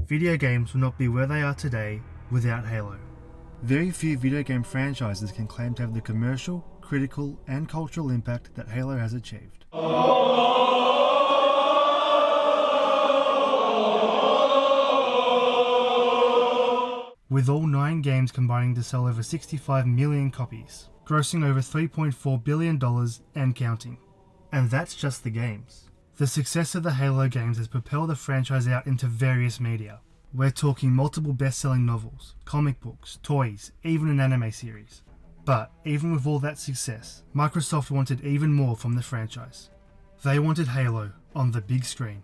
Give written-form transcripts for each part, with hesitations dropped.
video games would not be where they are today without Halo. Very few video game franchises can claim to have the commercial, critical, and cultural impact that Halo has achieved. With all 9 games combining to sell over 65 million copies, grossing over $3.4 billion and counting. And that's just the games. The success of the Halo games has propelled the franchise out into various media. We're talking multiple best-selling novels, comic books, toys, even an anime series. But even with all that success, Microsoft wanted even more from the franchise. They wanted Halo on the big screen.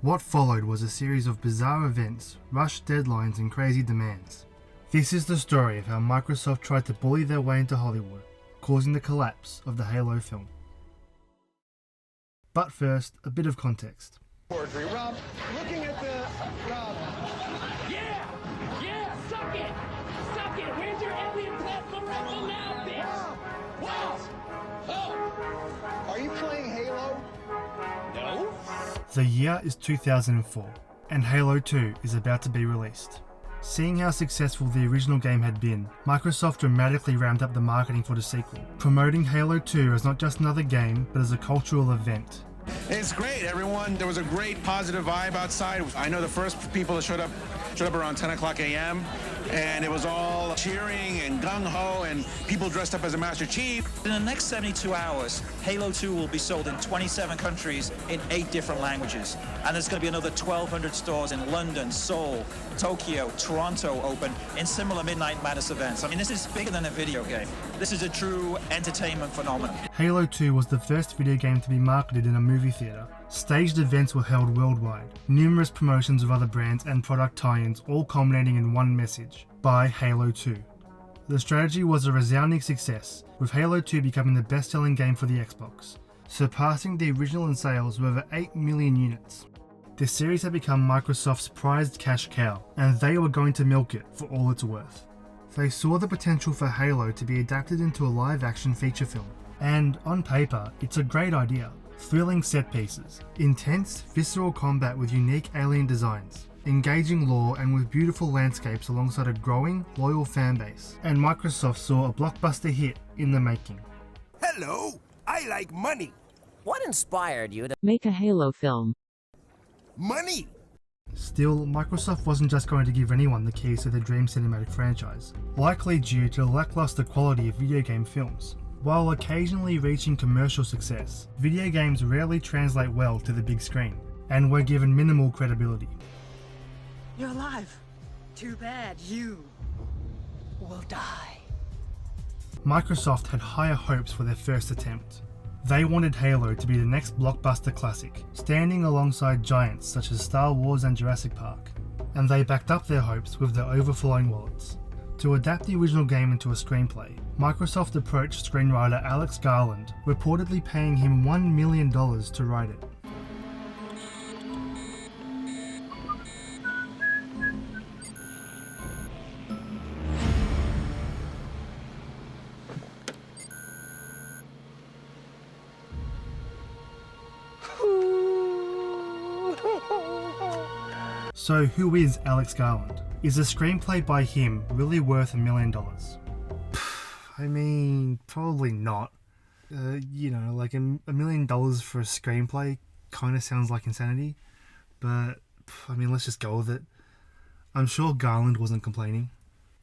What followed was a series of bizarre events, rushed deadlines and crazy demands. This is the story of how Microsoft tried to bully their way into Hollywood, causing the collapse of the Halo film. But first, a bit of context. Rob, looking at the... Rob. Yeah, suck it! Suck it! Where's your alien plasma rifle now, bitch? What? Oh! Are you playing Halo? No? The year is 2004, and Halo 2 is about to be released. Seeing how successful the original game had been, Microsoft dramatically ramped up the marketing for the sequel, promoting Halo 2 as not just another game, but as a cultural event. It's great, everyone. There was a great positive vibe outside. I know the first people that showed up around 10 o'clock a.m. and it was all cheering and gung-ho and people dressed up as a Master Chief. In the next 72 hours, Halo 2 will be sold in 27 countries in 8 different languages. And there's going to be another 1,200 stores in London, Seoul, Tokyo, Toronto open in similar Midnight Madness events. I mean, this is bigger than a video game. This is a true entertainment phenomenon. Halo 2 was the first video game to be marketed in a movie theatre. Staged events were held worldwide, numerous promotions of other brands and product tie-ins all culminating in one message: buy Halo 2. The strategy was a resounding success, with Halo 2 becoming the best-selling game for the Xbox, surpassing the original in sales with over 8 million units. The series had become Microsoft's prized cash cow, and they were going to milk it for all it's worth. They saw the potential for Halo to be adapted into a live-action feature film, and on paper, it's a great idea. Thrilling set pieces, intense, visceral combat with unique alien designs, engaging lore and with beautiful landscapes alongside a growing, loyal fanbase, and Microsoft saw a blockbuster hit in the making. Hello, I like money. What inspired you to make a Halo film? Money! Still, Microsoft wasn't just going to give anyone the keys to their dream cinematic franchise, likely due to the lackluster quality of video game films. While occasionally reaching commercial success, video games rarely translate well to the big screen, and were given minimal credibility. You're alive. Too bad you will die. Microsoft had higher hopes for their first attempt. They wanted Halo to be the next blockbuster classic, standing alongside giants such as Star Wars and Jurassic Park, and they backed up their hopes with their overflowing wallets. To adapt the original game into a screenplay, Microsoft approached screenwriter Alex Garland, reportedly paying him $1 million to write it. So who is Alex Garland? Is a screenplay by him really worth $1 million? I mean, probably not. Like $1 million for a screenplay kind of sounds like insanity, but I mean, let's just go with it. I'm sure Garland wasn't complaining.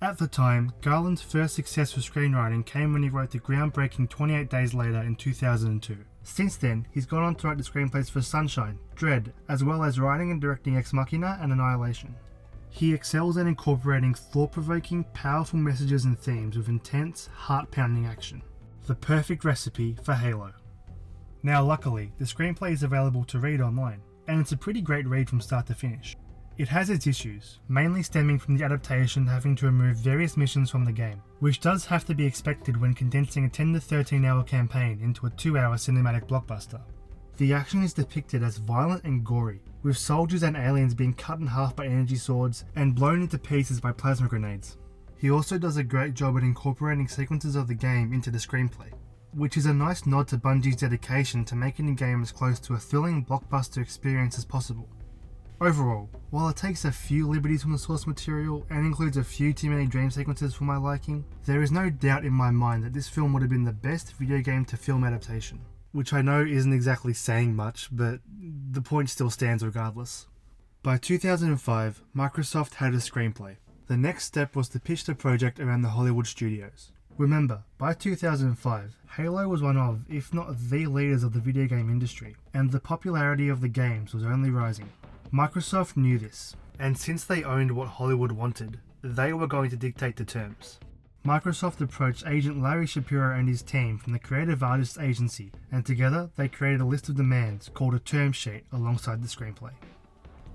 At the time, Garland's first success with screenwriting came when he wrote the groundbreaking 28 Days Later in 2002. Since then, he's gone on to write the screenplays for Sunshine, Dredd, as well as writing and directing Ex Machina and Annihilation. He excels at incorporating thought-provoking, powerful messages and themes with intense, heart-pounding action. The perfect recipe for Halo. Now luckily, the screenplay is available to read online, and it's a pretty great read from start to finish. It has its issues, mainly stemming from the adaptation having to remove various missions from the game, which does have to be expected when condensing a 10 to 13 hour campaign into a 2-hour cinematic blockbuster. The action is depicted as violent and gory, with soldiers and aliens being cut in half by energy swords and blown into pieces by plasma grenades. He also does a great job at incorporating sequences of the game into the screenplay, which is a nice nod to Bungie's dedication to making the game as close to a thrilling blockbuster experience as possible. Overall, while it takes a few liberties from the source material and includes a few too many dream sequences for my liking, there is no doubt in my mind that this film would have been the best video game to film adaptation. Which I know isn't exactly saying much, but the point still stands regardless. By 2005, Microsoft had a screenplay. The next step was to pitch the project around the Hollywood studios. Remember, by 2005, Halo was one of, if not the leaders of the video game industry, and the popularity of the games was only rising. Microsoft knew this, and since they owned what Hollywood wanted, they were going to dictate the terms. Microsoft approached agent Larry Shapiro and his team from the Creative Artists Agency, and together they created a list of demands called a term sheet alongside the screenplay.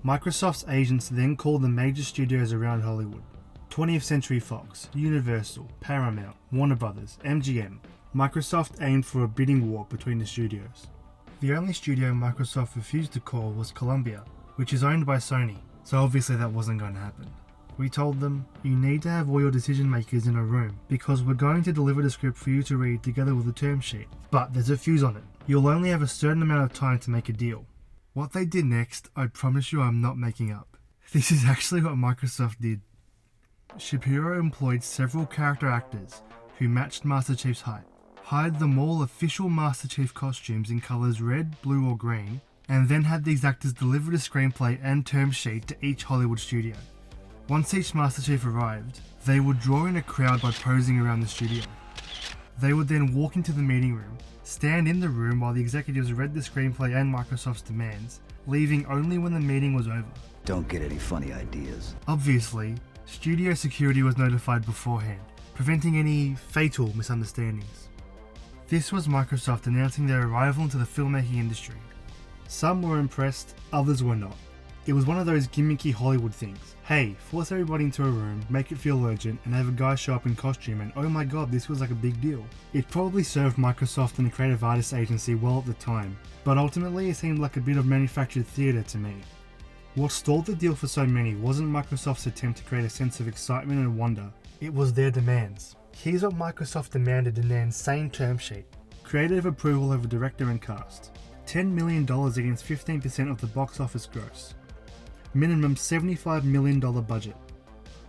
Microsoft's agents then called the major studios around Hollywood: 20th Century Fox, Universal, Paramount, Warner Brothers, MGM. Microsoft aimed for a bidding war between the studios. The only studio Microsoft refused to call was Columbia, which is owned by Sony, so obviously that wasn't going to happen. We told them, you need to have all your decision makers in a room because we're going to deliver the script for you to read together with a term sheet, but there's a fuse on it. You'll only have a certain amount of time to make a deal. What they did next, I promise you I'm not making up. This is actually what Microsoft did. Shapiro employed several character actors who matched Master Chief's height, hired them all official Master Chief costumes in colours red, blue or green, and then had these actors deliver the screenplay and term sheet to each Hollywood studio. Once each Master Chief arrived, they would draw in a crowd by posing around the studio. They would then walk into the meeting room, stand in the room while the executives read the screenplay and Microsoft's demands, leaving only when the meeting was over. Don't get any funny ideas. Obviously, studio security was notified beforehand, preventing any fatal misunderstandings. This was Microsoft announcing their arrival into the filmmaking industry. Some were impressed, others were not. It was one of those gimmicky Hollywood things. Hey, force everybody into a room, make it feel urgent, and have a guy show up in costume and oh my god, this was like a big deal. It probably served Microsoft and the Creative Artists Agency well at the time, but ultimately it seemed like a bit of manufactured theatre to me. What stalled the deal for so many wasn't Microsoft's attempt to create a sense of excitement and wonder, it was their demands. Here's what Microsoft demanded in their insane term sheet. Creative approval of a director and cast. $10 million against 15% of the box office gross. Minimum $75 million budget.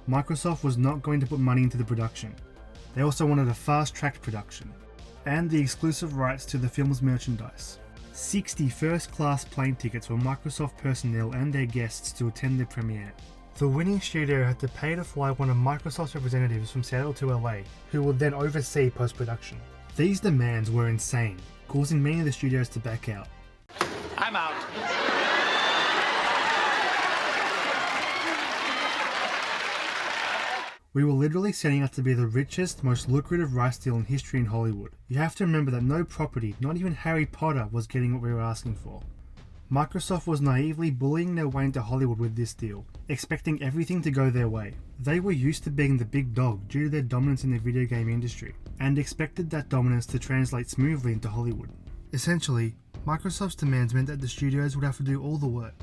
Microsoft was not going to put money into the production. They also wanted a fast-tracked production, and the exclusive rights to the film's merchandise. 60 first-class plane tickets for Microsoft personnel and their guests to attend the premiere. The winning studio had to pay to fly one of Microsoft's representatives from Seattle to LA, who would then oversee post-production. These demands were insane, causing many of the studios to back out. I'm out. We were literally setting up to be the richest, most lucrative rights deal in history in Hollywood. You have to remember that no property, not even Harry Potter, was getting what we were asking for. Microsoft was naively bullying their way into Hollywood with this deal, expecting everything to go their way. They were used to being the big dog due to their dominance in the video game industry, and expected that dominance to translate smoothly into Hollywood. Essentially, Microsoft's demands meant that the studios would have to do all the work.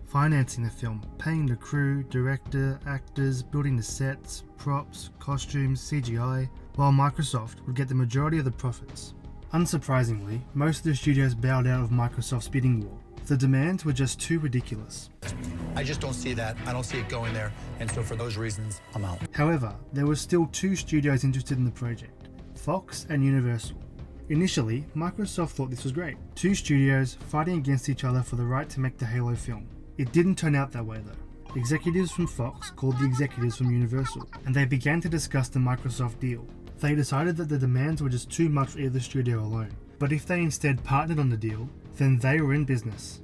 Financing the film, paying the crew, director, actors, building the sets, props, costumes, CGI, while Microsoft would get the majority of the profits. Unsurprisingly, most of the studios bowed out of Microsoft's bidding war. The demands were just too ridiculous. I just don't see that. I don't see it going there, and so for those reasons, I'm out. However, there were still two studios interested in the project, Fox and Universal. Initially, Microsoft thought this was great. Two studios fighting against each other for the right to make the Halo film. It didn't turn out that way though. Executives from Fox called the executives from Universal, and they began to discuss the Microsoft deal. They decided that the demands were just too much for either studio alone, but if they instead partnered on the deal, then they were in business.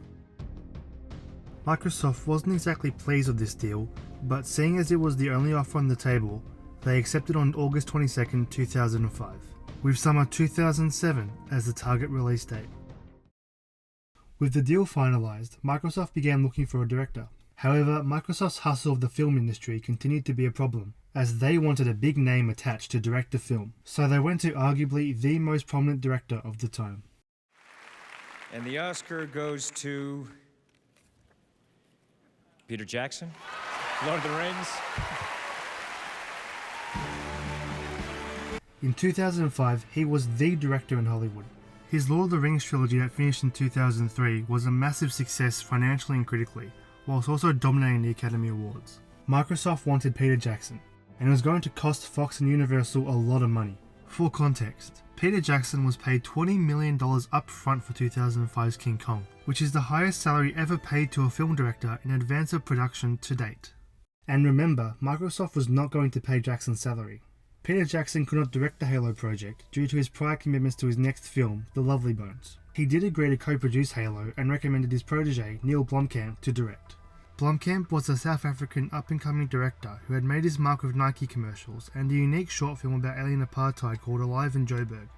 Microsoft wasn't exactly pleased with this deal, but seeing as it was the only offer on the table, they accepted on August 22, 2005, with summer 2007 as the target release date. With the deal finalised, Microsoft began looking for a director. However, Microsoft's hustle of the film industry continued to be a problem, as they wanted a big name attached to direct the film, so they went to arguably the most prominent director of the time. And the Oscar goes to Peter Jackson, Lord of the Rings. In 2005, he was the director in Hollywood. His Lord of the Rings trilogy that finished in 2003 was a massive success financially and critically, whilst also dominating the Academy Awards. Microsoft wanted Peter Jackson, and it was going to cost Fox and Universal a lot of money. For context, Peter Jackson was paid $20 million up front for 2005's King Kong, which is the highest salary ever paid to a film director in advance of production to date. And remember, Microsoft was not going to pay Jackson's salary. Peter Jackson could not direct the Halo project due to his prior commitments to his next film, The Lovely Bones. He did agree to co-produce Halo and recommended his protege, Neil Blomkamp, to direct. Blomkamp was a South African up-and-coming director who had made his mark with Nike commercials and a unique short film about alien apartheid called Alive in Joburg.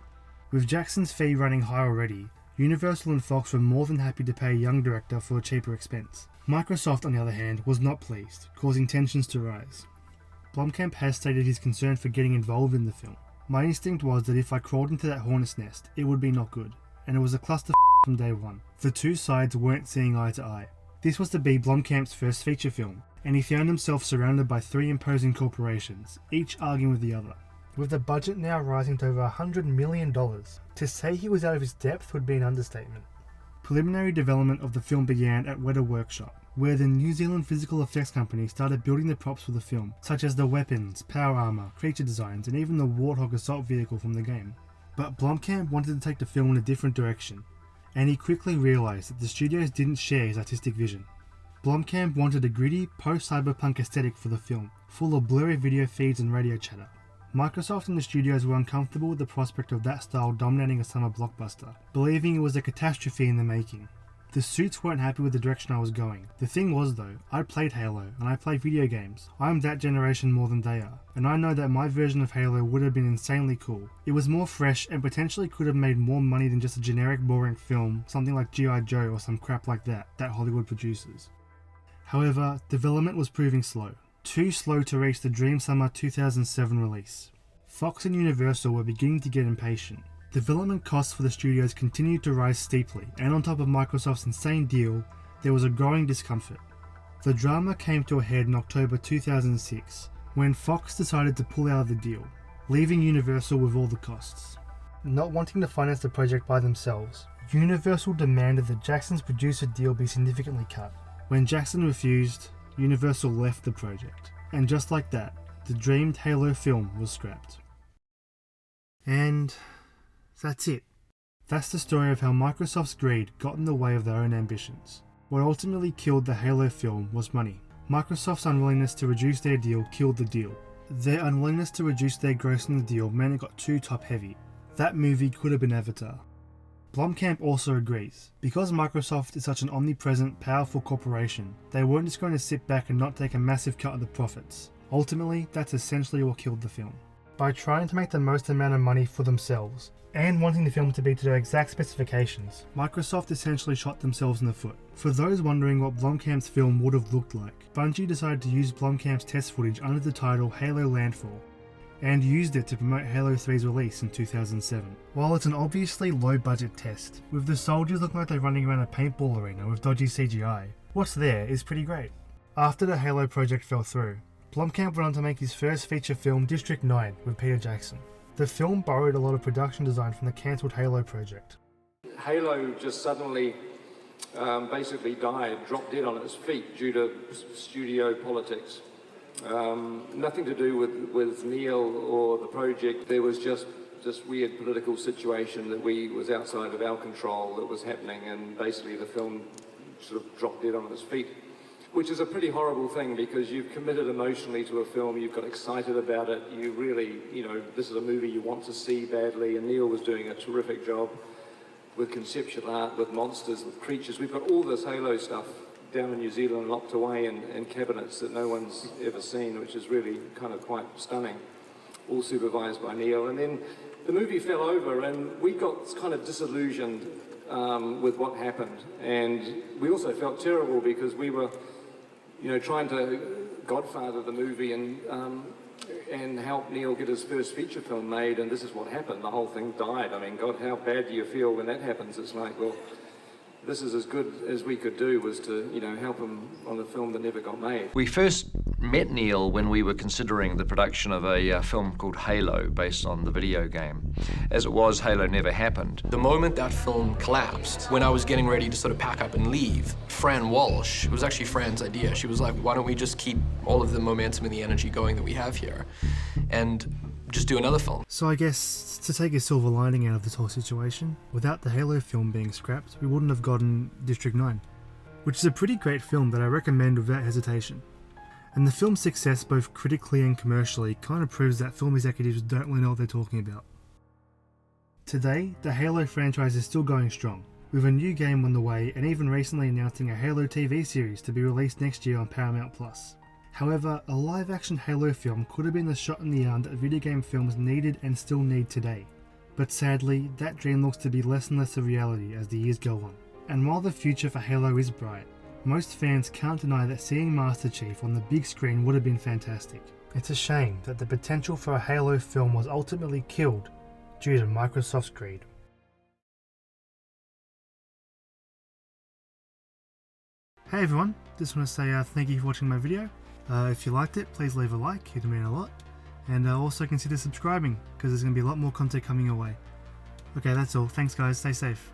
With Jackson's fee running high already, Universal and Fox were more than happy to pay a young director for a cheaper expense. Microsoft, on the other hand, was not pleased, causing tensions to rise. Blomkamp has stated his concern for getting involved in the film. My instinct was that if I crawled into that hornet's nest, it would be not good, and it was a cluster from day one. The two sides weren't seeing eye to eye. This was to be Blomkamp's first feature film, and he found himself surrounded by three imposing corporations, each arguing with the other. With the budget now rising to over $100 million, to say he was out of his depth would be an understatement. Preliminary development of the film began at Weta Workshop, where the New Zealand physical effects company started building the props for the film, such as the weapons, power armor, creature designs, and even the Warthog assault vehicle from the game. But Blomkamp wanted to take the film in a different direction, and he quickly realised that the studios didn't share his artistic vision. Blomkamp wanted a gritty, post-cyberpunk aesthetic for the film, full of blurry video feeds and radio chatter. Microsoft and the studios were uncomfortable with the prospect of that style dominating a summer blockbuster, believing it was a catastrophe in the making. The suits weren't happy with the direction I was going. The thing was though, I played Halo, and I play video games. I'm that generation more than they are, and I know that my version of Halo would have been insanely cool. It was more fresh and potentially could have made more money than just a generic boring film, something like G.I. Joe or some crap like that Hollywood produces. However, development was proving slow. Too slow to reach the dream summer 2007 release. Fox and Universal were beginning to get impatient. Development costs for the studios continued to rise steeply, and on top of Microsoft's insane deal, there was a growing discomfort. The drama came to a head in October 2006, when Fox decided to pull out of the deal, leaving Universal with all the costs. Not wanting to finance the project by themselves, Universal demanded that Jackson's producer deal be significantly cut. When Jackson refused, Universal left the project, and just like that, the dreamed Halo film was scrapped. And that's it. That's the story of how Microsoft's greed got in the way of their own ambitions. What ultimately killed the Halo film was money. Microsoft's unwillingness to reduce their deal killed the deal. Their unwillingness to reduce their gross in the deal meant it got too top heavy. That movie could have been Avatar. Blomkamp also agrees. Because Microsoft is such an omnipresent, powerful corporation, they weren't just going to sit back and not take a massive cut of the profits. Ultimately, that's essentially what killed the film. By trying to make the most amount of money for themselves, and wanting the film to be to their exact specifications, Microsoft essentially shot themselves in the foot. For those wondering what Blomkamp's film would have looked like, Bungie decided to use Blomkamp's test footage under the title Halo Landfall, and used it to promote Halo 3's release in 2007. While it's an obviously low-budget test, with the soldiers looking like they're running around a paintball arena with dodgy CGI, what's there is pretty great. After the Halo project fell through, Blomkamp went on to make his first feature film District 9 with Peter Jackson. The film borrowed a lot of production design from the cancelled Halo project. Halo just suddenly basically dropped dead on its feet due to studio politics. Nothing to do with Neil or the project. There was just this weird political situation that was outside of our control that was happening, and basically the film sort of dropped dead on its feet. Which is a pretty horrible thing because you've committed emotionally to a film, you've got excited about it, you really, this is a movie you want to see badly, and Neil was doing a terrific job with conceptual art, with monsters, with creatures. We've got all this Halo stuff down in New Zealand locked away in cabinets that no one's ever seen, which is really kind of quite stunning, all supervised by Neil. And then the movie fell over and we got kind of disillusioned with what happened. And we also felt terrible because we were trying to godfather the movie and help Neil get his first feature film made, and this is what happened. The whole thing died. I mean, God, how bad do you feel when that happens? It's like, well, this is as good as we could do, was to, help him on a film that never got made. We first met Neil when we were considering the production of a film called Halo, based on the video game. As it was, Halo never happened. The moment that film collapsed, when I was getting ready to sort of pack up and leave, Fran Walsh, it was actually Fran's idea, she was like, why don't we just keep all of the momentum and the energy going that we have here and just do another film? So I guess, to take a silver lining out of this whole situation, without the Halo film being scrapped, we wouldn't have gotten District 9, which is a pretty great film that I recommend without hesitation. And the film's success both critically and commercially kind of proves that film executives don't really know what they're talking about. Today, the Halo franchise is still going strong, with a new game on the way and even recently announcing a Halo TV series to be released next year on Paramount+. However, a live-action Halo film could have been the shot in the arm that video game films needed and still need today. But sadly, that dream looks to be less and less a reality as the years go on. And while the future for Halo is bright, most fans can't deny that seeing Master Chief on the big screen would have been fantastic. It's a shame that the potential for a Halo film was ultimately killed due to Microsoft's greed. Hey everyone, just want to say thank you for watching my video. If you liked it, please leave a like, it'd mean a lot. And also consider subscribing, because there's going to be a lot more content coming your way. Okay, that's all. Thanks guys, stay safe.